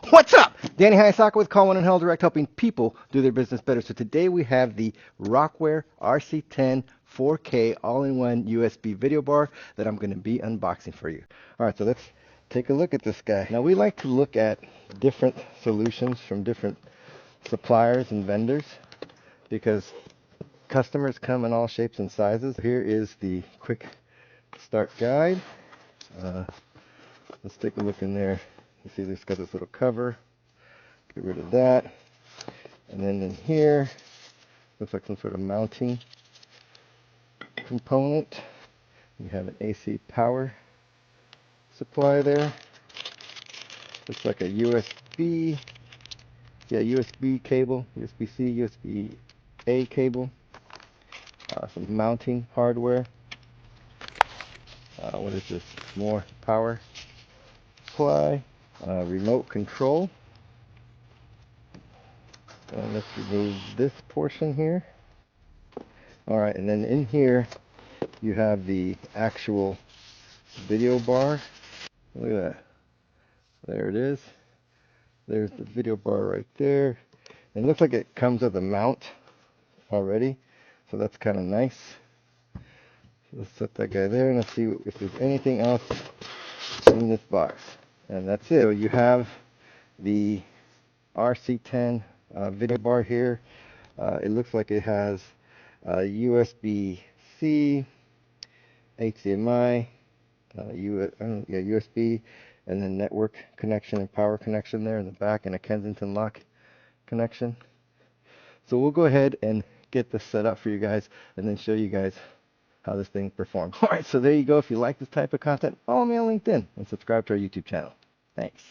What's up? Danny Hayasaka with Call One and Hell Direct, helping people do their business better. So today we have the ROCWARE RC10 4K all-in-one USB video bar that I'm going to be unboxing for you. All right, so let's take a look at this guy. Now we like to look at different solutions from different suppliers and vendors because customers come in all shapes and sizes. Here is the quick start guide. Let's take a look in there. You see this got this little cover. Get rid of that. And then in here, looks like some sort of mounting component. You have an AC power supply there. Looks like a USB, USB cable, USB-C, USB-A cable. Some mounting hardware. What is this? More power supply. Remote control. And let's remove this portion here. Alright, and then in here you have the actual video bar. Look at that. There it is. There's the video bar right there. And it looks like it comes with a mount already. So that's kind of nice. So let's set that guy there and let's see if there's anything else in this box. And that's it. So you have the RC10 video bar here. It looks like it has USB-C, HDMI, USB, and then network connection and power connection there in the back, and a Kensington lock connection. So we'll go ahead and get this set up for you guys and then show you guys how this thing performs. Alright, so there you go. If you like this type of content, follow me on LinkedIn and subscribe to our YouTube channel. Thanks.